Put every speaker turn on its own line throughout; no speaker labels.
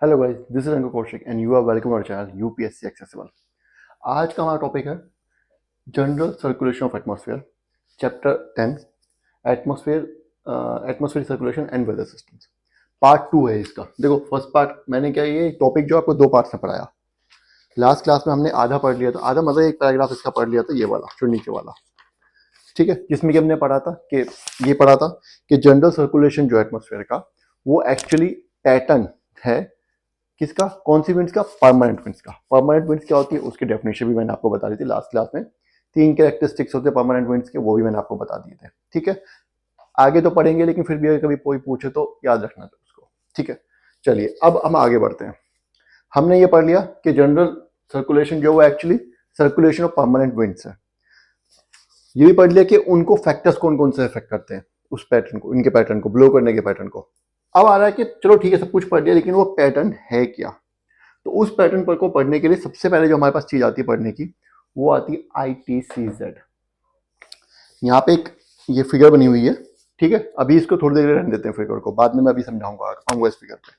Hello guys, this is Ankur Kaushik and you are welcome our channel UPSC accessible. आज का हमारा topic है general circulation of atmosphere, chapter 10, atmosphere atmosphere circulation and weather systems. Part 2 है इसका। देखो, first part मैंने क्या, ये टॉपिक जो आपको दो पार्ट्स में पढ़ाया। लास्ट क्लास में हमने आधा पढ़ लिया था, आधा मतलब एक पैराग्राफ इसका पढ़ लिया था, ये वाला जो नीचे वाला, ठीक है, जिसमें कि हमने पढ़ा था कि ये पढ़ा था कि जनरल सर्कुलेशन जो एटमॉस्फेयर का, वो एक्चुअली पैटर्न है किसका, कौन सी विंड्स का, परमानेंट विंड्स का। परमानेंट विंड्स क्या होती है उसकी डेफिनेशन भी मैंने आपको बता दी थी लास्ट क्लास में। तीन कैरेक्टरिस्टिक्स होते हैं परमानेंट विंड्स के, वो भी मैंने आपको बता दिए थे, ठीक है। आगे तो पढ़ेंगे, लेकिन फिर भी अगर कभी कोई पूछे तो याद रखना था उसको, ठीक है। चलिए अब हम आगे बढ़ते हैं। हमने ये पढ़ लिया कि जनरल सर्कुलेशन जो वो actually circulation of permanent winds है। ये भी पढ़ लिया कि उनको फैक्टर्स कौन कौन से इफेक्ट करते हैं उस पैटर्न को, इनके पैटर्न को, ब्लो करने के पैटर्न को। अब आ रहा है कि चलो ठीक है, सब कुछ पढ़ लिया, लेकिन वो पैटर्न है क्या। तो उस पैटर्न पर को पढ़ने के लिए सबसे पहले जो हमारे पास चीज आती है पढ़ने की, वो आती है ITCZ। यहाँ पे एक ये फिगर बनी हुई है, ठीक है। अभी इसको थोड़ी देर रहने देते हैं फिगर को, बाद में मैं अभी समझाऊंगा, आऊंगा इस फिगर पे,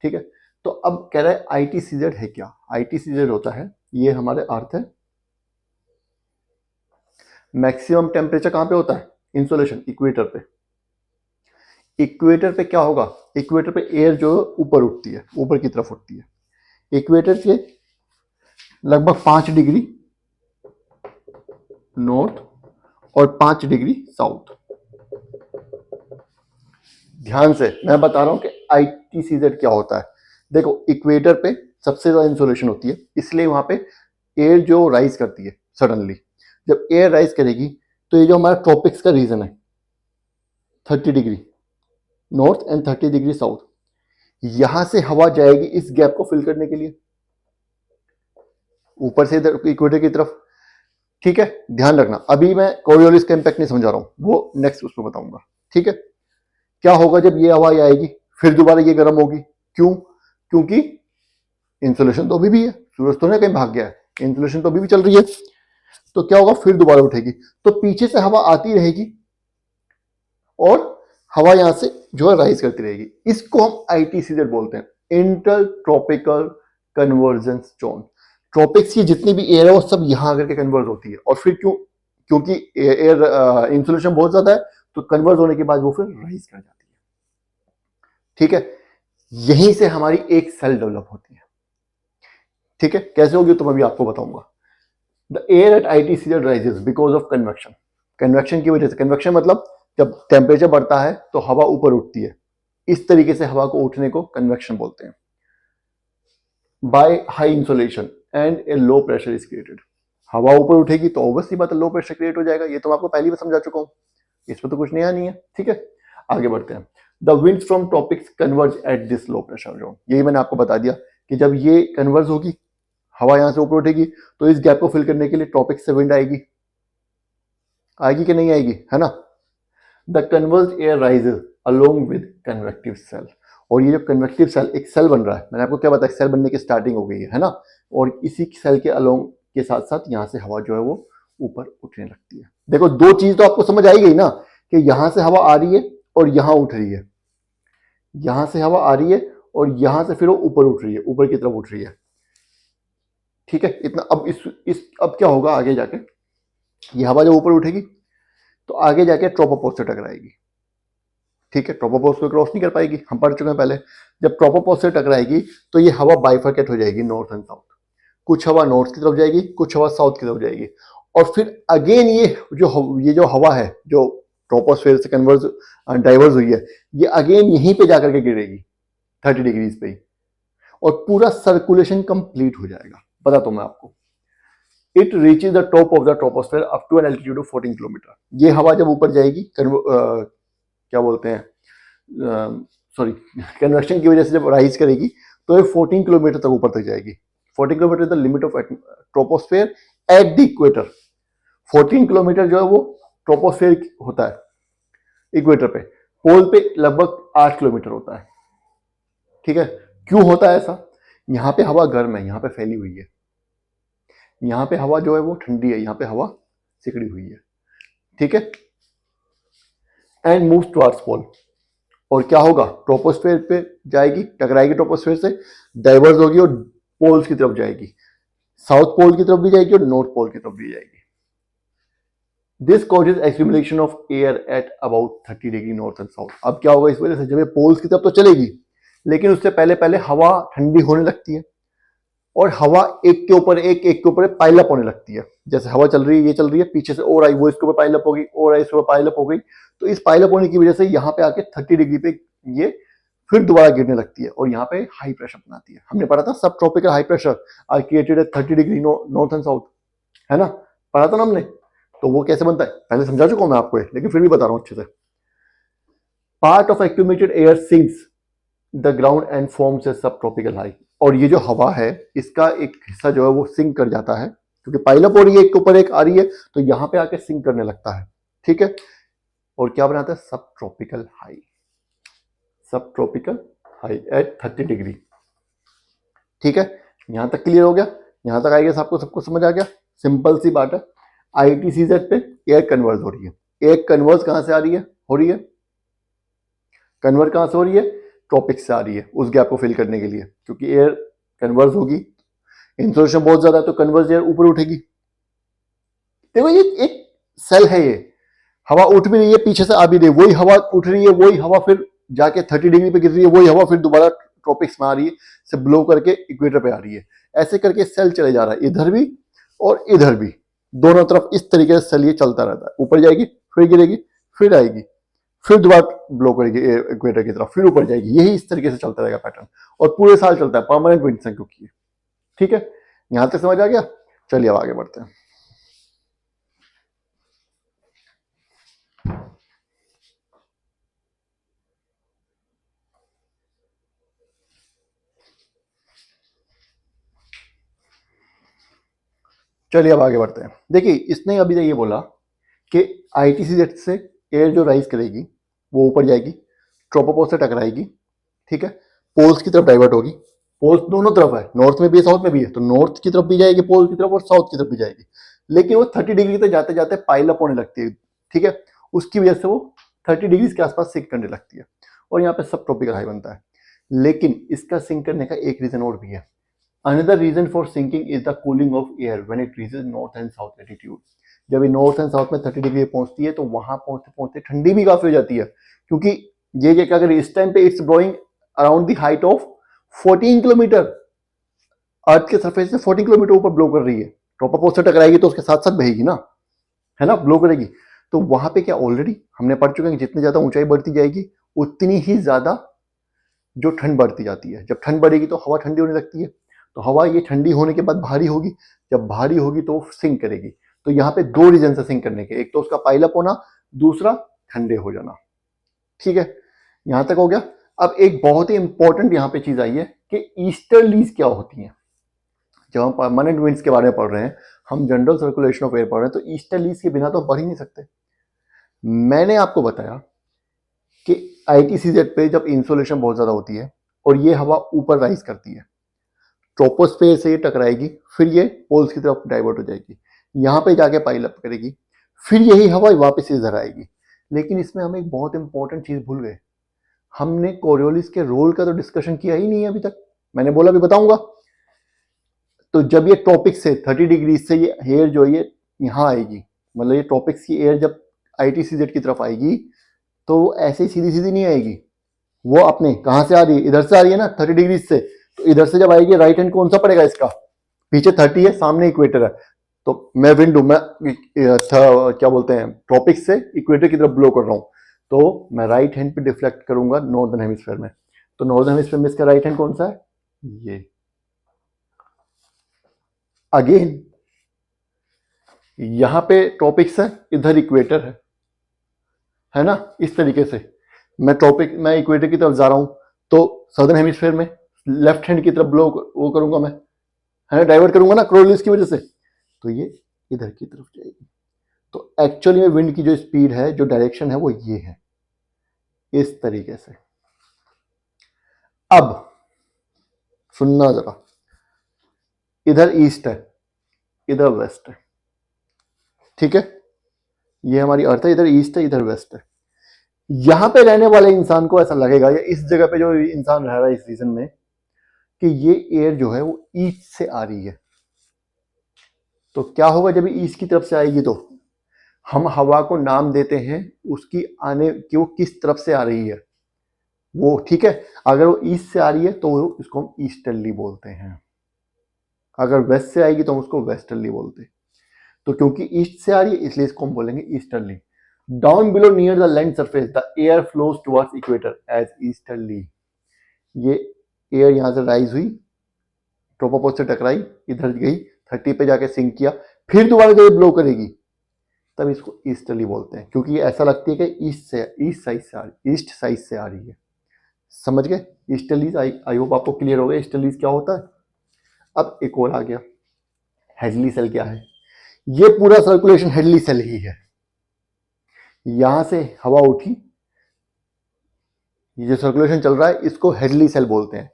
ठीक है। तो अब कह रहा है ITCZ है क्या। ITCZ होता है, ये हमारे अर्थ है। मैक्सिमम टेम्परेचर कहाँ पे होता है, इंसोलेशन, इक्वेटर पे। इक्वेटर पे क्या होगा, इक्वेटर पे एयर जो ऊपर उठती है, ऊपर की तरफ उठती है। इक्वेटर के लगभग 5 डिग्री नॉर्थ और 5 डिग्री साउथ। ध्यान से मैं बता रहा हूं कि ITCZ क्या होता है। देखो, इक्वेटर पे सबसे ज्यादा इंसोलेशन होती है, इसलिए वहां पे एयर जो राइज करती है सडनली, जब एयर राइज करेगी तो ये जो हमारा ट्रॉपिक्स का रीजन है 30 degree north and 30 degree south, यहां से हवा जाएगी इस गैप को फिल करने के लिए ऊपर से इधर इक्वेटर की तरफ, ठीक है। ध्यान रखना, अभी मैं कोरियोलिस का इंपैक्ट नहीं समझा रहा हूं, वो नेक्स्ट उसमें बताऊंगा, ठीक है। क्या होगा जब ये हवा आएगी, फिर दोबारा ये गर्म होगी, क्यों, क्योंकि इंसुलेशन तो अभी भी है, सूरज तो नहीं कहीं भाग गया है, इंसुलेशन तो अभी भी चल रही है। तो क्या होगा, फिर दोबारा उठेगी, तो पीछे से हवा आती रहेगी और हवा यहां से जो है राइज करती रहेगी। इसको हम ITCZ बोलते हैं, inter tropical convergence zone. Tropics की जितनी भी एयर है वो सब यहां आकर के कन्वर्ज होती है, और फिर क्योंकि एयर इंसुलेशन बहुत ज्यादा है, तो कन्वर्ज होने के बाद वो फिर राइज कर जाती है, ठीक है। यहीं से हमारी एक सेल डेवलप होती है, ठीक है। कैसे होगी तो मैं भी आपको बताऊंगा। The air at ITCZ rises because of convection. Convection की वजह से, कन्वेक्शन मतलब जब टेम्परेचर बढ़ता है तो हवा ऊपर उठती है, इस तरीके से हवा को उठने को कन्वेक्शन बोलते हैं। By high insolation and a low pressure is created. हवा ऊपर उठेगी तो ऑब्वियसली बात है लो प्रेशर क्रिएट हो जाएगा, ये तो मैं आपको पहले भी समझा चुका हूं, इसमें तो कुछ नया नहीं है, ठीक है। आगे बढ़ते हैं। The winds from tropics converge at this low pressure zone. यही मैंने आपको बता दिया कि जब ये कन्वर्ज होगी, हवा यहां से ऊपर उठेगी, तो इस गैप को फिल करने के लिए ट्रॉपिक से विंड आएगी, आएगी कि नहीं आएगी, है ना। The converge air rises along with convective cell. और ये जो कन्वेक्टिव सेल, एक सेल बन रहा है, मैंने आपको क्या बताया, सेल बनने की स्टार्टिंग हो गई है ना। और इसी सेल के अलोंग के साथ साथ यहां से हवा जो है वो ऊपर उठने लगती है। देखो, दो चीज तो आपको समझ आई गई ना, कि यहां से हवा आ रही है और यहां उठ रही है, यहां से हवा आ रही है और यहां से फिर वो ऊपर उठ रही है, ऊपर की तरफ उठ रही है, ठीक है। इतना अब इस अब क्या होगा आगे जाके, ये हवा जब ऊपर उठेगी तो आगे जाके ट्रोपोपॉज से टकराएगी, ठीक है। ट्रोपोपॉज को क्रॉस नहीं कर पाएगी, हम पढ़ चुके हैं पहले। जब ट्रोपोपॉज से टकराएगी तो ये हवा बाइफरकेट हो जाएगी नॉर्थ एंड साउथ, कुछ हवा नॉर्थ की तरफ जाएगी, कुछ हवा साउथ की तरफ जाएगी, और फिर अगेन ये जो हवा है जो ट्रोपोस्फेयर से कन्वर्ज डाइवर्स हुई है, ये अगेन यहीं पे जाकर के गिरेगी 30 डिग्रीज पे ही, और पूरा सर्कुलेशन कंप्लीट हो जाएगा। बताता हूं मैं आपको। It reaches the top of the troposphere up to an altitude of 14 kilometre. ये हवा जब ऊपर जाएगी, क्या बोलते हैं, सॉरी, कन्वेक्शन की वजह से जब राइज करेगी तो ये 14 किलोमीटर तक ऊपर तक जाएगी। 14 kilometre the limit of troposphere at the equator. 14 kilometre जो है वो ट्रोपोस्फेयर होता है इक्वेटर पे। पोल पे लगभग 8 किलोमीटर होता है, ठीक है। क्यों होता है ऐसा, यहाँ पे हवा गर्म है, यहाँ पे फैली हुई है, यहाँ पे हवा जो है वो ठंडी है, यहाँ पे हवा सिकड़ी हुई है, ठीक है। एंड मूव्स टुवर्ड्स पोल, और क्या होगा, ट्रोपोस्फेयर पे जाएगी, टकराएगी ट्रोपोस्फेयर से, डाइवर्स होगी और पोल्स की तरफ जाएगी, साउथ पोल की तरफ भी जाएगी और नॉर्थ पोल की तरफ भी जाएगी। This causes accumulation of air at about 30 degree north and south. अब क्या होगा इस वजह से, जब ये पोल्स की तरफ तो चलेगी लेकिन उससे पहले पहले हवा ठंडी होने लगती है और हवा एक के ऊपर एक के ऊपर पाइलअप होने लगती है। जैसे हवा चल रही है, ये चल रही है, पीछे से और आई, वो इसके ऊपर पाइलअप होगी, और आई इसके ऊपर पाइलअप हो गई। तो इस पाइलअप होने की वजह से यहाँ पे आके 30 डिग्री पे ये फिर दोबारा गिरने लगती है और यहाँ पे हाई प्रेशर बनाती है। हमने पढ़ा था सब tropical high pressure are created at 30 degree north and south, है ना, पढ़ा था ना हमने। तो वो कैसे बनता है पहले समझा चुका हूं मैं आपको, लेकिन फिर भी बता रहा हूं अच्छे से। Part of accumulated air sinks the ground and forms a सब ट्रॉपिकल हाई। और ये जो हवा है इसका एक हिस्सा जो है वो सिंक कर जाता है, क्योंकि पाइलअप हो रही है, एक के ऊपर एक आ रही है, तो यहां पे आके सिंक करने लगता है, ठीक है। और क्या बनाता है, सब ट्रॉपिकल हाई, सब ट्रॉपिकल हाई एट 30 डिग्री, ठीक है। यहां तक क्लियर हो गया, यहां तक आएगा आपको, सबको समझ आ गया, सिंपल सी बात है। आईटीसीजेड पे एयर कन्वर्स हो रही है, एयर कन्वर्स कहां से आ रही है, हो रही है, कन्वर्ट कहां से हो रही है, ट्रॉपिक से आ रही है, उस गैप को फिल करने के लिए, क्योंकि एयर कन्वर्स होगी, इंसोलेशन बहुत ज्यादा है तो कन्वर्स एयर ऊपर उठेगी। देखो ये एक सेल है, ये हवा उठ भी रही है, पीछे से आ भी रही है, वही हवा उठ रही है, वही हवा फिर जाके 30 डिग्री पे गिर रही है, वही हवा फिर दोबारा ट्रॉपिक्स में आ रही है, से ब्लो करके इक्वेटर पे आ रही है। ऐसे करके सेल चले जा रहा है, इधर भी और इधर भी, दोनों तरफ इस तरीके से सेल ये चलता रहता है, ऊपर जाएगी फिर गिरेगी फिर आएगी, फिर दोबारा ब्लो करेगी इक्वेटर की तरफ, फिर ऊपर जाएगी, यही इस तरीके से चलता रहेगा पैटर्न, और पूरे साल चलता है, परमानेंट विंड्स है क्योंकि, ठीक है। यहां तक समझ आ गया, चलिए अब आगे बढ़ते हैं। चलिए अब आगे बढ़ते हैं। देखिए इसने अभी तक ये बोला कि आईटीसीजेड से एयर जो राइज करेगी वो ऊपर जाएगी, ट्रोपोपोज से टकराएगी, ठीक है, पोल्स की तरफ डाइवर्ट होगी, पोल्स दोनों तरफ है, नॉर्थ में भी है साउथ में भी है, तो नॉर्थ की तरफ भी जाएगी पोल की तरफ और साउथ की तरफ भी जाएगी, लेकिन वो 30 डिग्री तक जाते जाते पाइल अप होने लगती है, ठीक है, उसकी वजह से वो 30 डिग्री के आसपास सिंक करने लगती है और यहाँ पे सब ट्रॉपिकल हाई बनता है। लेकिन इसका सिंक करने का एक रीजन और भी है। Another reason for sinking is the cooling of air when it reaches north and south latitude. जब ये नॉर्थ एंड साउथ में 30 डिग्री पहुंचती है तो वहां पहुंचते पहुंचते ठंडी भी काफी हो जाती है, क्योंकि ये क्या कर इस टाइम पे it's blowing around the height of 14 kilometre, earth के सरफेस से 14 किलोमीटर ऊपर ब्लो कर रही है, ट्रोपोपोज से टकराएगी तो उसके साथ साथ बहेगी ना, है ना, ब्लो करेगी। तो वहां पे क्या ऑलरेडी हमने पढ़ चुके हैं कि जितनी ज्यादा ऊंचाई बढ़ती जाएगी उतनी ही ज्यादा जो ठंड बढ़ती जाती है, जब ठंड बढ़ेगी तो हवा ठंडी होने लगती है, तो हवा ये ठंडी होने के बाद भारी होगी, जब भारी होगी तो सिंक करेगी। तो यहाँ पे दो रीजन है सिंक करने के, एक तो उसका पाइलअप होना, दूसरा ठंडे हो जाना, ठीक है, यहां तक हो गया। अब एक बहुत ही इंपॉर्टेंट यहाँ पे चीज आई है कि ईस्टर्लीज क्या होती हैं। जब हम परमानेंट विंड्स के बारे में पढ़ रहे हैं, हम जनरल सर्कुलेशन ऑफ एयर पढ़ रहे हैं, तो ईस्टर्लीज के बिना तो बढ़ ही नहीं सकते। मैंने आपको बताया कि आईटीसीजेड पे जब इंसोलेशन बहुत ज्यादा होती है और ये हवा ऊपर राइज करती है, ट्रोपोस्फेयर से ये टकराएगी, फिर ये पोल्स की तरफ डाइवर्ट हो जाएगी, यहाँ पे जाके पाइल अप करेगी, फिर यही हवा वापस इधर आएगी। लेकिन इसमें हम एक बहुत इंपॉर्टेंट चीज भूल गए, हमने कोरियोलिस के रोल का तो डिस्कशन किया ही नहीं है अभी तक। मैंने बोला भी बताऊंगा। तो जब ये ट्रॉपिक से 30 डिग्री से ये एयर जो ये यहाँ आएगी, मतलब ये ट्रॉपिक्स की एयर जब आईटीसीजेड की तरफ आएगी तो ऐसे ही सीधी सीधी नहीं आएगी, वो अपने कहां से आ रही है, इधर से आ रही है ना 30 डिग्री से, तो इधर से जब आएगी राइट हैंड कौन सा पड़ेगा इसका, पीछे 30 है सामने इक्वेटर है, तो मैं विंड हूं, मैं क्या बोलते हैं ट्रॉपिक से इक्वेटर की तरफ ब्लो कर रहा हूं, तो मैं राइट हैंड पे डिफ्लेक्ट करूंगा नॉर्दर्न हेमिस्फीयर में। तो नॉर्दर्न हेमिस्फीयर में इसका राइट हैंड कौन सा है, ये। अगेन यहां पे ट्रॉपिक्स है, इधर इक्वेटर है ना, इस तरीके से मैं इक्वेटर की तरफ जा रहा हूं, तो सदर्न हेमिस्फीयर में लेफ्ट हैंड की तरफ ब्लो वो करूंगा मैं, है ना, डाइवर्ट करूंगा ना कोरियोलिस की वजह से, तो ये इधर की तरफ जाएगी। तो एक्चुअली में विंड की जो स्पीड है, जो डायरेक्शन है, वो ये है, इस तरीके से। अब सुनना जरा, इधर ईस्ट है, इधर वेस्ट है, ठीक है, ये हमारी अर्थ है, इधर ईस्ट है इधर वेस्ट है। यहां पे रहने वाले इंसान को ऐसा लगेगा, या इस जगह पे जो इंसान रह रहा है इस रीजन में, कि ये एयर जो है वो ईस्ट से आ रही है। तो क्या होगा जब ईस्ट की तरफ से आएगी, तो हम हवा को नाम देते हैं उसकी आने की, वो किस तरफ से आ रही है वो, ठीक है। अगर वो ईस्ट से आ रही है तो इसको हम ईस्टर्ली बोलते हैं, अगर वेस्ट से आएगी तो हम उसको वेस्टर्ली बोलते हैं। तो क्योंकि ईस्ट से आ रही है इसलिए इसको हम बोलेंगे easterly. Down below near the land surface the air flows towards equator as easterly. ये एयर यहां से राइज हुई, ट्रोपोपॉज से टकराई, इधर गई, 30 पे जाके सिंक किया, फिर दोबारा जब ब्लो करेगी तब इसको ईस्टर्ली बोलते हैं, क्योंकि ऐसा लगती है कि ईस्ट साइड से आ रही है। समझ गए? ईस्टर्लीज, आई होप आपको क्लियर हो गया ईस्टर्लीज क्या होता है। अब एक और आ गया, हेडली सेल क्या है। ये पूरा सर्कुलेशन हेडली सेल ही है। यहां से हवा उठी, ये जो सर्कुलेशन चल रहा है इसको हेडली सेल बोलते हैं।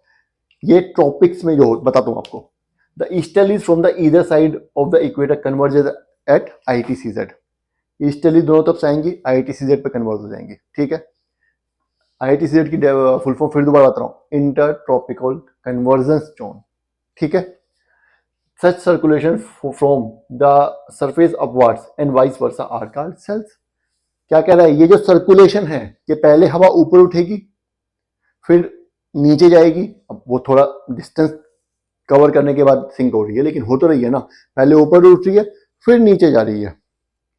ये ट्रॉपिक्स में जो बताता हूं आपको, the easterlies from the either side of the equator converges at ITCZ। Easterly दोनों तरफ से आएंगी, ITCZ पे कन्वर्ट हो जाएंगी, ठीक है। ITCZ की फुल फॉर्म फिर दोबारा बता रहा हूं, इंटर ट्रॉपिकल कन्वर्जेंस जोन, ठीक है। Such circulation from the surface upwards and vice versa are called cells। क्या कह रहा है, ये जो सर्कुलेशन है, ये पहले हवा ऊपर उठेगी फिर नीचे जाएगी। अब वो थोड़ा डिस्टेंस कवर करने के बाद सिंक हो रही है, लेकिन हो तो रही है ना, पहले ऊपर उठ रही है फिर नीचे जा रही है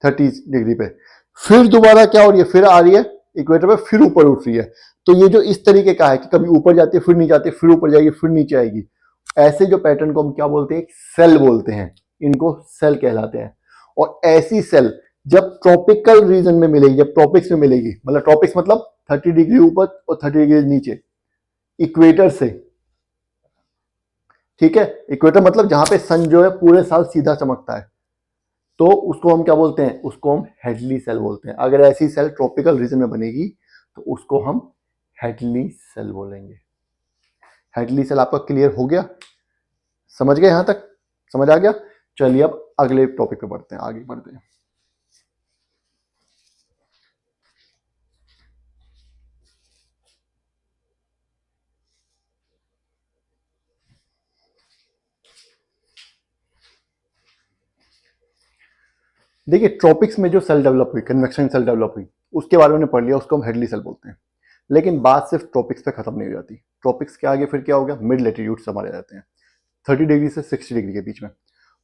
30 डिग्री पे, फिर दोबारा क्या हो रही है, फिर आ रही है इक्वेटर पे, फिर ऊपर उठ रही है। तो ये जो इस तरीके का है कि कभी ऊपर जाती है फिर नीचे आती है, फिर ऊपर जाएगी फिर नीचे आएगी, ऐसे जो पैटर्न को हम क्या बोलते हैं, सेल बोलते हैं। इनको सेल कहलाते हैं। और ऐसी सेल जब ट्रॉपिकल रीजन में मिलेगी, जब ट्रॉपिक्स में मिलेगी, मतलब ट्रॉपिक्स मतलब 30 डिग्री ऊपर और 30 डिग्री नीचे इक्वेटर से, ठीक है। इक्वेटर मतलब जहां पे सन जो है पूरे साल सीधा चमकता है, तो उसको हम क्या बोलते हैं, उसको हम हेडली सेल बोलते हैं। अगर ऐसी सेल ट्रॉपिकल रीजन में बनेगी तो उसको हम हेडली सेल बोलेंगे। हेडली सेल आपका क्लियर हो गया? समझ गए? यहां तक समझ आ गया? चलिए अब अगले टॉपिक पे बढ़ते हैं, आगे बढ़ते हैं। देखिए, ट्रॉपिक्स में जो सेल डेवलप हुई, कन्वेक्शन सेल डेवलप हुई, उसके बारे में पढ़ लिया, उसको हम हेडली सेल बोलते हैं। लेकिन बात सिर्फ ट्रॉपिक्स पे खत्म नहीं हो जाती। ट्रॉपिक्स के आगे फिर क्या हो गया, मिड लेटीट्यूड्स हमारे रहते हैं 30 डिग्री से 60 डिग्री के बीच में,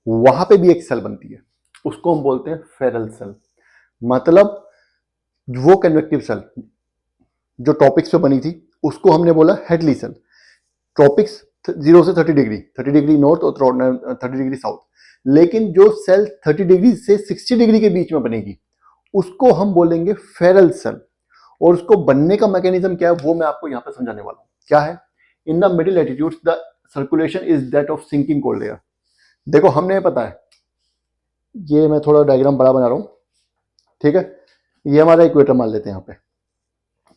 वहां पे भी एक सेल बनती है, उसको हम बोलते हैं फेरल सेल। मतलब वो कन्वेक्टिव सेल जो ट्रॉपिक्स पे बनी थी उसको हमने बोला हेडली सेल। ट्रॉपिक्स 0 से 30 डिग्री नॉर्थ और 30 डिग्री साउथ, लेकिन जो सेल 30 डिग्री से 60 डिग्री के बीच में बनेगी उसको हम बोलेंगे फेरल सेल। और उसको बनने का मैकेनिज्म क्या है वो मैं आपको यहां पे समझाने वाला हूं। क्या है, in the middle latitudes the circulation is that of sinking cold air. देखो हमने पता है, ये मैं थोड़ा डायग्राम बड़ा बना रहा हूं, ठीक है। ये हमारा इक्वेटर मान लेते हैं यहां पे,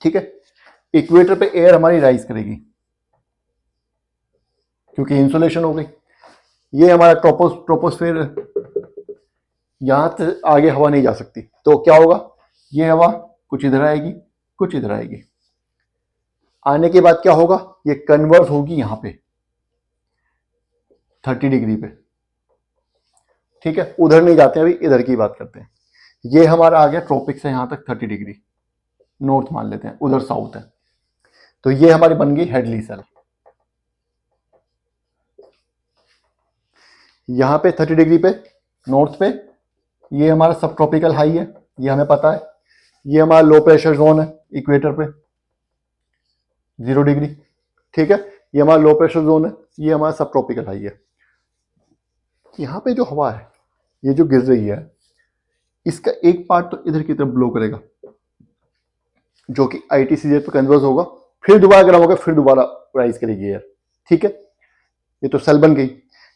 ठीक है। इक्वेटर पे एयर हमारी राइज करेगी क्योंकि इंसुलेशन हो गई। ये हमारा ट्रोपोस्फेयर, यहां से आगे हवा नहीं जा सकती, तो क्या होगा, ये हवा कुछ इधर आएगी कुछ इधर आएगी। आने के बाद क्या होगा, ये कन्वर्ट होगी यहां पे 30 डिग्री पे, ठीक है। उधर नहीं जाते, अभी इधर की बात करते हैं। ये हमारा आ गया ट्रॉपिक से यहां तक 30 डिग्री, नॉर्थ मान लेते हैं, उधर साउथ है। तो ये हमारी बन गई हेडली सेल। यहां पे 30 डिग्री पे नॉर्थ पे ये हमारा सब ट्रॉपिकल हाई है, ये हमें पता है। ये हमारा लो प्रेशर जोन है इक्वेटर पे 0 डिग्री, ठीक है। ये हमारा लो प्रेशर जोन है, ये हमारा सब ट्रॉपिकल हाई है। यहां पे जो हवा है ये जो गिर रही है, इसका एक पार्ट तो इधर की तरफ ब्लो करेगा जो कि ITCZ पे कन्वर्स होगा, फिर दोबारा गर्म होगा, फिर दोबारा राइज करेगी एयर, ठीक है। ये तो सेल बन गई।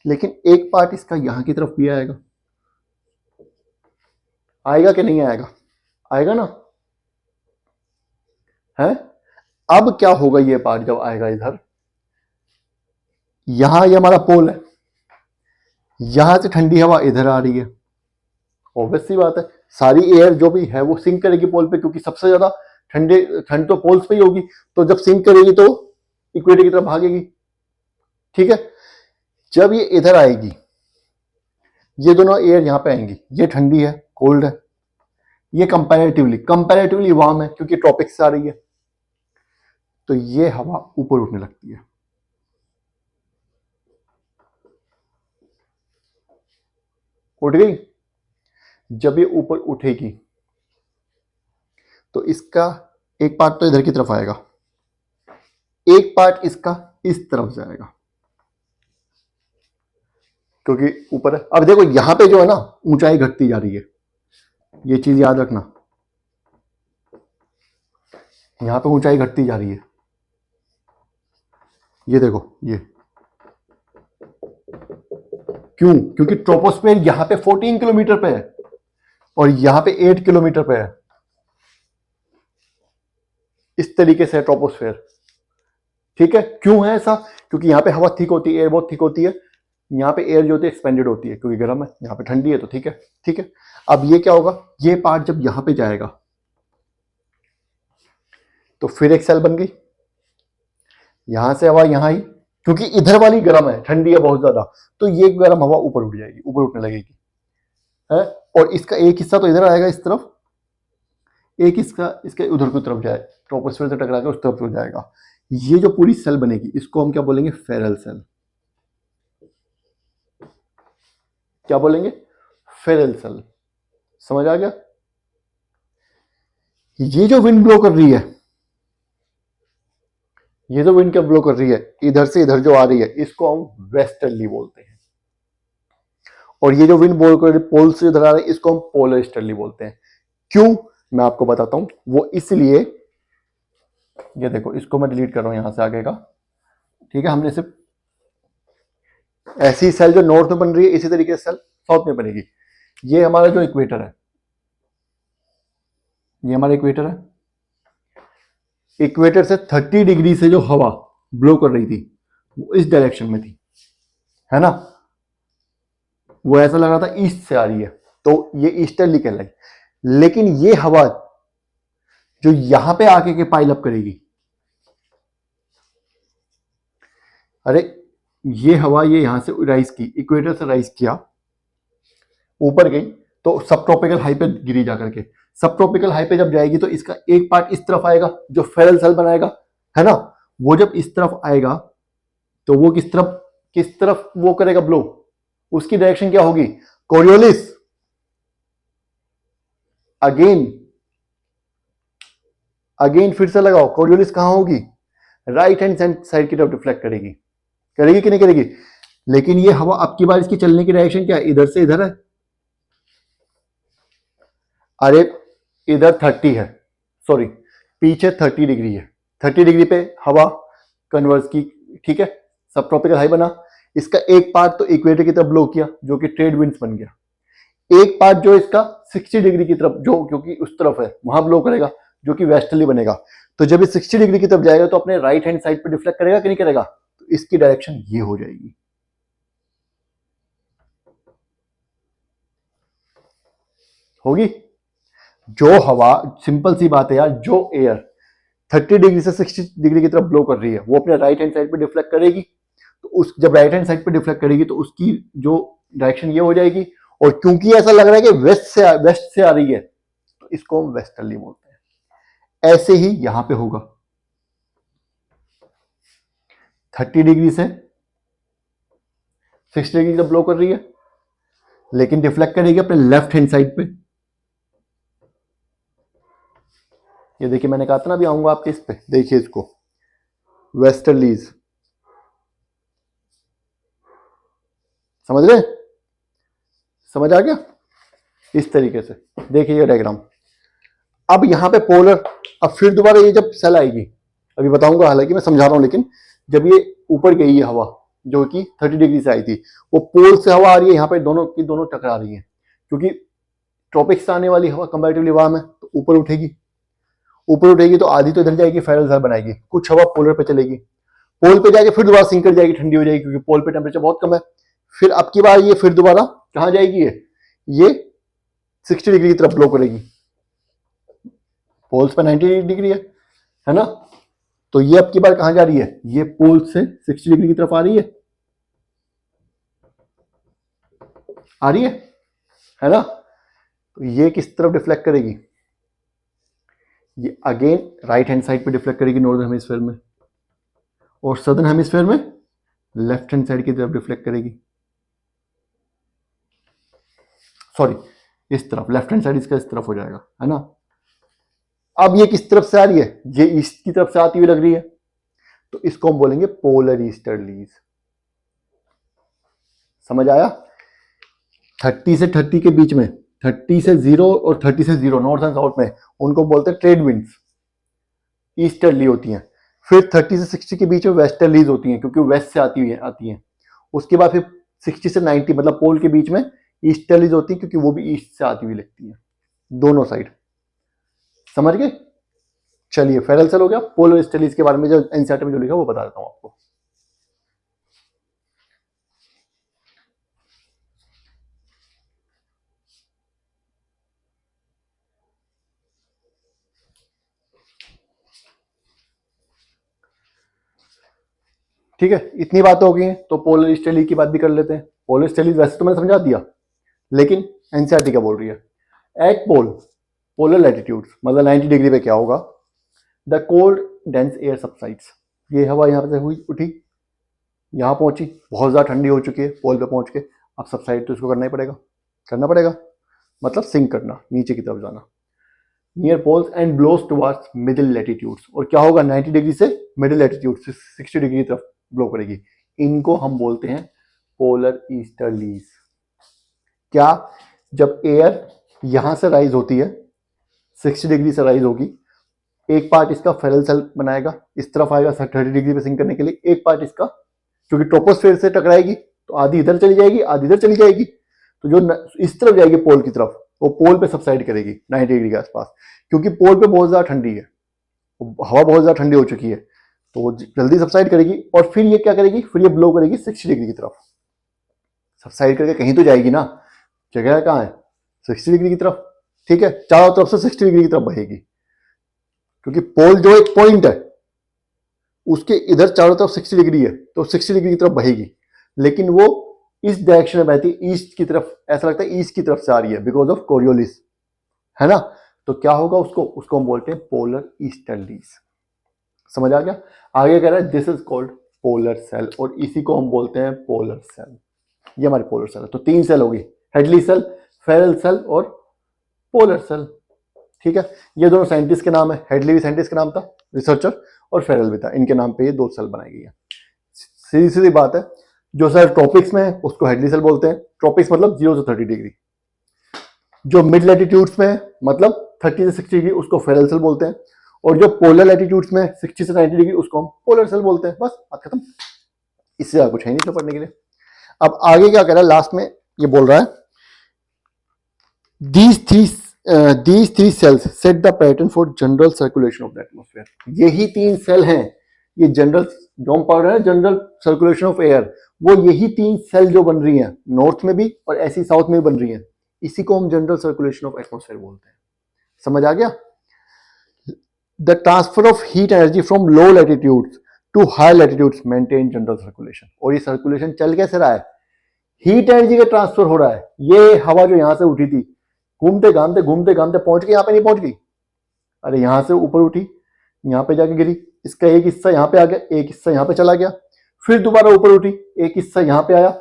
लेकिन एक पार्ट इसका यहां की तरफ भी आएगा, आएगा कि नहीं आएगा, आएगा ना, है। अब क्या होगा, ये पार्ट जब आएगा इधर, यहां ये हमारा पोल है, यहां से ठंडी हवा इधर आ रही है, ऑब्वियस सी बात है। सारी एयर जो भी है वो सिंक करेगी पोल पे, क्योंकि सबसे ज्यादा ठंड तो पोल्स पे ही होगी, तो जब सिंक करेगी तो इक्वेटर की तरफ भागेगी। ठीक है, जब ये इधर आएगी, ये दोनों एयर यहां पे आएंगी, ये ठंडी है, कोल्ड है, ये कंपैरेटिवली वार्म है क्योंकि ट्रॉपिक्स से आ रही है, तो ये हवा ऊपर उठने लगती है। उठ गई। जब ये ऊपर उठेगी तो इसका एक पार्ट तो इधर की तरफ आएगा, एक पार्ट इसका इस तरफ जाएगा क्योंकि ऊपर है। अब देखो यहां पे जो है ना ऊंचाई घटती जा रही है, ये चीज याद रखना, यहां पे ऊंचाई घटती जा रही है। ये देखो ये क्यों? क्योंकि ट्रोपोस्फेयर यहां पे 14 किलोमीटर पे है और यहां पे 8 किलोमीटर पे है। इस तरीके से है ट्रोपोस्फेयर। ठीक है, क्यों है ऐसा? क्योंकि यहां पे हवा थिक होती है, एयर बहुत थिक होती है, यहाँ पे एयर जो होती है एक्सपेंडेड होती है क्योंकि गर्म है, यहाँ पे ठंडी है, तो ठीक है। ठीक है, अब ये क्या होगा, ये पार्ट जब यहां पे जाएगा तो फिर एक सेल बन गई, यहां से हवा यहां आई, क्योंकि इधर वाली गर्म है, ठंडी है बहुत ज्यादा, तो ये गर्म हवा ऊपर उठ जाएगी, ऊपर उठने लगेगी है। और इसका एक हिस्सा तो इधर आएगा इस तरफ, एक हिस्सा इसके उधर की तरफ जाए, ट्रोपोस्फेयर से टकरा के उस तरफ जाएगा। ये जो पूरी सेल बनेगी इसको हम क्या बोलेंगे? Ferrel cell. क्या बोलेंगे? Ferrel cell. समझ आ गया? ये जो विंड ब्लो कर रही है, ये जो विंड क्या ब्लो कर रही है इधर से इधर जो आ रही है, इसको हम वेस्टर्ली बोलते हैं। और ये जो विंड ब्लो कर रही है पोल से इधर आ रही है, इसको हम पोलर ईस्टर्ली बोलते हैं। क्यों? मैं आपको बताता हूं। वो इसलिए, ये देखो इसको मैं डिलीट कर रहा हूं यहां से आगे का। ठीक है, हमने सिर्फ ऐसी सेल जो नॉर्थ में बन रही है इसी तरीके से सेल साउथ में बनेगी। ये हमारा जो इक्वेटर है, ये हमारा इक्वेटर है। इक्वेटर से 30 डिग्री से जो हवा ब्लो कर रही थी वो इस डायरेक्शन में थी, है ना? वो ऐसा लग रहा था ईस्ट से आ रही है, तो ये ईस्टर्ली कहलाई। लेकिन ये हवा जो यहां पे आके के पाइल अप करेगी, अरे ये हवा ये यहां से राइज की, इक्वेटर से राइज किया, ऊपर गई तो सब ट्रॉपिकल हाई पे गिरी जाकर के। सब ट्रॉपिकल हाई पे जब जाएगी तो इसका एक पार्ट इस तरफ आएगा जो फेरल सेल बनाएगा, है ना? वो जब इस तरफ आएगा तो वो किस तरफ वो करेगा ब्लो? उसकी डायरेक्शन क्या होगी? कोरियोलिस। अगेन फिर से लगाओ, कोरियोलिस कहां होगी? राइट हैंड साइड की तरफ डिफ्लेक्ट करेगी। करेगी कि नहीं करेगी? लेकिन ये हवा अब की बार इसकी चलने की डायरेक्शन क्या है? इधर से इधर है। अरे इधर 30 है, सॉरी पीछे 30 डिग्री है, 30 डिग्री पे हवा कन्वर्स की। ठीक है, सब ट्रॉपिकल हाई बना, इसका एक पार्ट तो इक्वेटर की तरफ ब्लो किया जो कि ट्रेड विंड्स बन गया, एक पार्ट जो इसका 60 डिग्री की तरफ जो क्योंकि उस तरफ है वहां ब्लो करेगा जो कि वेस्टर्ली बनेगा। तो जब ये 60 डिग्री की तरफ जाएगा तो अपने राइट हैंड साइड पे डिफ्लेक्ट करेगा कि नहीं करेगा? तो इसकी डायरेक्शन ये हो जाएगी। होगी। जो हवा, सिंपल सी बात है यार, जो एयर 30 डिग्री से 60 डिग्री की तरफ ब्लो कर रही है वो अपने राइट हैंड साइड पे डिफ्लेक्ट करेगी, तो उस जब राइट हैंड साइड पे डिफ्लेक्ट करेगी तो उसकी जो डायरेक्शन ये हो जाएगी। और क्योंकि ऐसा लग रहा है कि वेस्ट से आ रही है तो इसको हम वेस्टर्ली बोलते हैं। ऐसे ही यहां पे होगा, 30 डिग्री से 60 डिग्री तक ब्लो कर रही है लेकिन डिफ्लेक्ट करेगी अपने लेफ्ट हैंड साइड पे। ये देखिए मैंने कहा था ना, अभी आऊंगा आपके इस पे, देखिए इसको वेस्टर्लीज। समझ गए? समझ आ गया? इस तरीके से देखिए ये डायग्राम। अब यहां पे पोलर, अब फिर दोबारा ये जब सेल आएगी, अभी बताऊंगा, हालांकि मैं समझा रहा हूं, लेकिन जब ये ऊपर गई है हवा जो कि 30 डिग्री से आई थी, वो पोल से हवा आ रही है, यहाँ पे दोनों की दोनों टकरा रही है क्योंकि ट्रॉपिक से आने वाली हवा कंपैरेटिवली वार्म है तो ऊपर उठेगी। ऊपर उठेगी तो आधी तो इधर जाएगी, फेरल सेल बनाएगी, कुछ हवा पोलर पे चलेगी, पोल पे जाके फिर दोबारा सिंक कर जाएगी, ठंडी हो जाएगी क्योंकि पोल पे टेम्परेचर बहुत कम है। फिर अब की बार ये फिर दोबारा कहां जाएगी? ये 60 डिग्री की तरफ ब्लो करेगी। पोल्स पे 90 डिग्री है ना। तो ये अब की बार कहां जा रही है, ये पोल से 60 डिग्री की तरफ आ रही है ना। तो ये किस तरफ डिफ्लेक्ट करेगी, ये अगेन राइट हैंड साइड पे डिफ्लेक्ट करेगी नॉर्दर्न हेमिस्फीयर में, और सदर्न हेमिस्फीयर में लेफ्ट हैंड साइड की तरफ डिफ्लेक्ट करेगी, सॉरी इस तरफ, लेफ्ट हैंड साइड इसका इस तरफ हो जाएगा, है ना। अब ये किस तरफ से आ रही है, ये ईस्ट की तरफ से आती हुई लग रही है, तो इसको हम बोलेंगे पोलर ईस्टर्लीज। समझ आया। 30 से 30 के बीच में, 30 से 0 और 30 से 0 नॉर्थ एंड साउथ में, उनको बोलते हैं ट्रेड विंड्स, ईस्टर्ली होती हैं। फिर 30 से 60 के बीच में वेस्टर्लीज होती हैं, क्योंकि वेस्ट से आती हैं। उसके बाद फिर 60 से 90 मतलब पोल के बीच में ईस्टर्लीज होती हैं, क्योंकि वो भी ईस्ट से आती हुई लगती हैं, दोनों साइड। समझ गए। चलिए फेरल सेल हो गया। पोलर ईस्टर्लीज के बारे में जो एनसीईआरटी में जो लिखा वो बता देता हूं आपको। ठीक है, इतनी बात हो गई है, तो पोलर ईस्टर्ली की बात भी कर लेते हैं। पोलर ईस्टर्ली वैसे तो मैंने समझा दिया, लेकिन एनसीईआरटी क्या बोल रही है, एट पोल पोलर लैटिट्यूड्स मतलब 90 डिग्री पे क्या होगा, the cold dense air subsides. ये हवा यहाँ से हुई उठी, यहाँ पहुंची, बहुत ज़्यादा ठंडी हो चुकी है पोल पे पहुंच के, अब सबसाइड तो इसको करना पड़ेगा, मतलब सिंक करना, नीचे की तरफ जाना, near poles and blows towards middle latitudes. और क्या होगा, 90 डिग्री से मिडिल लैटिट्यूड से 60 डिग्री की तरफ ब्लो करेगी। इनको हम बोलते हैं पोलर ईस्टर्लीज। क्या, जब एयर यहां से राइज होती है, 60 डिग्री से राइज होगी, एक पार्ट इसका फेरल सेल बनाएगा, इस तरफ आएगा 30 डिग्री पे सिंक करने के लिए, एक पार्ट इसका क्योंकि ट्रोपोस्फेयर से टकराएगी तो आधी इधर चली जाएगी, आधी इधर चली जाएगी, तो जो इस तरफ जाएगी पोल की तरफ, वो पोल पे सबसाइड करेगी 90 डिग्री के आसपास, क्योंकि पोल पे बहुत ज्यादा ठंडी है, हवा बहुत ज्यादा ठंडी हो चुकी है, तो वो जल्दी सबसाइड करेगी। और फिर ये क्या करेगी, फिर ये ब्लो करेगी 60 डिग्री की तरफ, सबसाइड करके कहीं तो जाएगी ना, जगह कहाँ है 60 डिग्री की तरफ। ठीक है, चारों तरफ से 60 डिग्री की तरफ बहेगी, क्योंकि पोल जो एक पॉइंट है उसके इधर चारों तरफ 60 डिग्री है, तो 60 डिग्री की तरफ बहेगी, लेकिन वो इस डायरेक्शन में बहती है, ईस्ट की तरफ, ऐसा लगता है ईस्ट की तरफ से आ रही है बिकॉज ऑफ कोरियोलिस, है ना। तो क्या होगा, उसको हम बोलते हैं पोलर ईस्टर्लीज। समझ आ गया। आगे कह रहा है this is called polar cell, और इसी को हम बोलते हैं पोलर सेल। ये हमारी पोलर सेल है। तो 3 सेल होगी, हेडली सेल, फेरल सेल और पोलर सेल। ठीक है, ये दोनों साइंटिस्ट के नाम है, हेडली भी साइंटिस्ट का नाम था, रिसर्चर, और फेरल भी था, इनके नाम पे ये 2 सेल बनाई गई है। सीधी सीधी बात है, जो सेल ट्रॉपिक्स में है उसको हेडली सेल बोलते हैं, ट्रॉपिक्स मतलब 0 से 30 डिग्री, जो मिड लैटिट्यूड्स में है मतलब 30 से 60 डिग्री उसको फेरल सेल बोलते हैं, और जो पोलर लैटिट्यूड्स में 60 से 90 डिग्री उसको हम पोलर सेल बोलते हैं। बस बात खत्म, इससे ज़्यादा कुछ है नहीं पढ़ने के लिए। अब आगे क्या कह रहा है, लास्ट में ये बोल रहा है these three cells set the pattern for general circulation of the atmosphere। यही 3 सेल हैं, ये जनरल जो हम पढ़ रहे हैं जनरल सर्कुलेशन ऑफ एयर, वो यही 3 सेल जो बन रही हैं नॉर्थ में भी और ऐसी साउथ में भी बन रही हैं, इसी को हम जनरल सर्कुलेशन ऑफ एटमॉस्फेयर बोलते हैं। समझ आ गया। The transfer of heat energy from low latitudes to high latitudes maintain general circulation. और ये सर्कुलेशन चल कैसे रहा है, हीट एनर्जी का ट्रांसफर हो रहा है। ये हवा जो यहां से उठी थी, घूमते घामते पहुंच गई, यहां पे नहीं पहुंच गई, अरे यहां से ऊपर उठी, यहां पे जाके गिरी, इसका एक हिस्सा यहां पे आ गया, एक हिस्सा यहां पे चला गया, फिर दोबारा ऊपर उठी, एक हिस्सा यहां पे आया,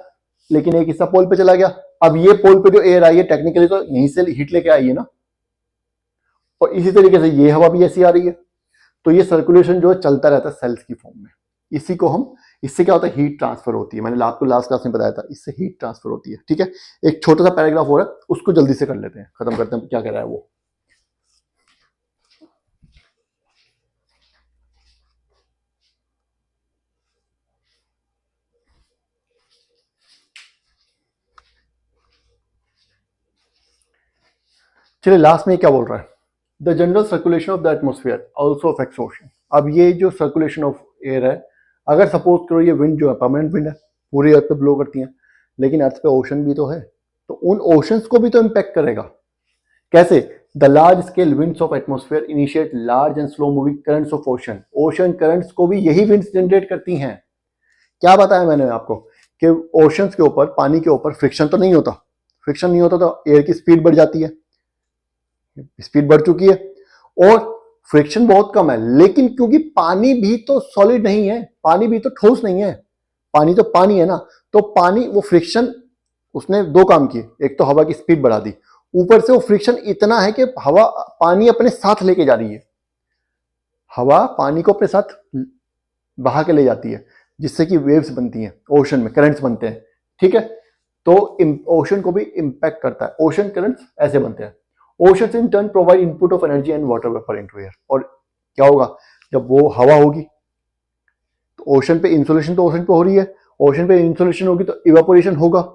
लेकिन एक हिस्सा पोल पे चला गया। अब ये पोल पे जो एयर आई है टेक्निकली तो यहीं से हीट लेके आई है ना, और इसी तरीके से ये हवा भी ऐसी आ रही है। तो ये सर्कुलेशन जो है चलता रहता है सेल्स की फॉर्म में। इसी को हम, इससे क्या होता है, हीट ट्रांसफर होती है। मैंने आपको लास्ट क्लास में बताया था, इससे हीट ट्रांसफर होती है। ठीक है, एक छोटा सा पैराग्राफ हो रहा है, उसको जल्दी से कर लेते हैं, खत्म करते हैं क्या कह रहा है वो। चलिए लास्ट में क्या बोल रहा है, the general circulation of the atmosphere also affects ocean. अब ये जो सर्कुलेशन ऑफ एयर है, अगर सपोज करो ये विंड जो है परमानेंट विंड है, पूरी अर्थ पे ब्लो करती है, लेकिन अर्थ पे ओशन भी तो है, तो उन ओशंस को भी तो इम्पैक्ट करेगा। कैसे, the large scale winds of atmosphere initiate large and slow moving currents of ocean. Ocean currents को भी यही विंड्स जनरेट करती हैं। क्या बताया मैंने आपको कि ओशंस के ऊपर, पानी के ऊपर फ्रिक्शन तो नहीं होता, फ्रिक्शन नहीं होता तो एयर की स्पीड बढ़ जाती है, स्पीड बढ़ चुकी है और फ्रिक्शन बहुत कम है। लेकिन क्योंकि पानी भी तो सॉलिड नहीं है, पानी भी तो ठोस नहीं है, पानी तो पानी है ना, तो पानी वो फ्रिक्शन उसने दो काम किए, एक तो हवा की स्पीड बढ़ा दी, ऊपर से वो फ्रिक्शन इतना है कि हवा पानी अपने साथ लेके जा रही है, हवा पानी को अपने साथ बहा के ले जाती है, जिससे कि वेव्स बनती हैं ओशन में, करंट्स बनते हैं। ठीक है, तो ओशन को भी इंपैक्ट करता है, ओशन करंट्स ऐसे बनते हैं। Oceans in turn provide input of energy and water vapour into air. और क्या होगा जब वो हवा होगी तो ओशन पे इंसुलेशन तो ओशन पे हो रही है, ओशन पे इंसुलेशन होगी तो इवेपोरेशन होगा,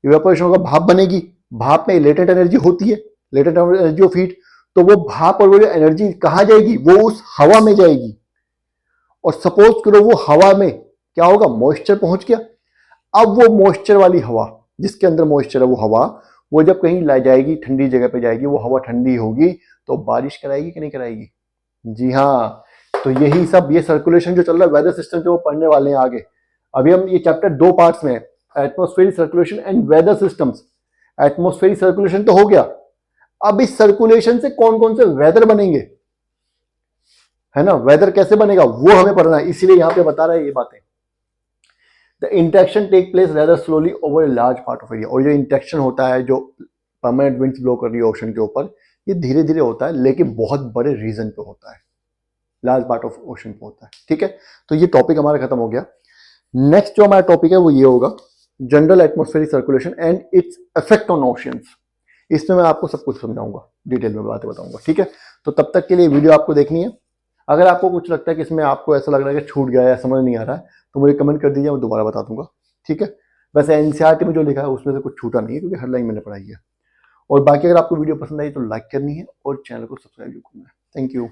इवेपोरेशन होगा, भाप बनेगी, भाप में लेटेंट एनर्जी होती है, लेटेंट एनर्जी ऑफ हीट। तो वो भाप और वो जो एनर्जी कहाँ जाएगी, वो उस हवा में जाएगी। और सपोज करो वो हवा में क्या होगा, मॉइस्चर पहुंच गया। अब वो मॉइस्चर वाली हवा, जिसके अंदर मॉइस्चर है वो हवा, वो जब कहीं ला जाएगी, ठंडी जगह पे जाएगी, वो हवा ठंडी होगी तो बारिश कराएगी कि नहीं कराएगी? जी हाँ। तो यही सब, ये सर्कुलेशन जो चल रहा है, वेदर सिस्टम जो पढ़ने वाले हैं आगे। अभी हम ये चैप्टर दो पार्ट्स में है, atmospheric circulation and weather systems. Atmospheric circulation तो हो गया, अब इस सर्कुलेशन से कौन कौन से वेदर बनेंगे, है ना, वेदर कैसे बनेगा वो हमें पढ़ना है, इसीलिए यहां पे बता रहा है ये बातें। The interaction take place rather slowly over a large part of area. और जो इंटरेक्शन होता है, जो परमानेंट विंड्स ब्लो कर रही है ओशन के ऊपर, ये धीरे धीरे होता है, लेकिन बहुत बड़े रीजन पे होता है, लार्ज पार्ट ऑफ ओशन पे होता है। ठीक है, तो ये टॉपिक हमारा खत्म हो गया। नेक्स्ट जो हमारा टॉपिक है वो ये होगा, general atmospheric circulation and its effect on oceans. इसमें मैं आपको सब कुछ समझाऊंगा, डिटेल में बातें बताऊंगा। ठीक है, तो तब तक के लिए वीडियो आपको देखनी है। अगर आपको कुछ लगता है कि इसमें आपको ऐसा लग रहा है कि छूट गया है, समझ नहीं आ रहा है, तो मुझे कमेंट कर दीजिए, मैं दोबारा बता दूंगा। ठीक है, वैसे एनसीईआरटी में जो लिखा है उसमें से कुछ छूटा नहीं है, क्योंकि हर लाइन मैंने पढ़ाई है। और बाकी अगर आपको वीडियो पसंद आई तो लाइक करनी है और चैनल को सब्सक्राइब करना है। Thank you.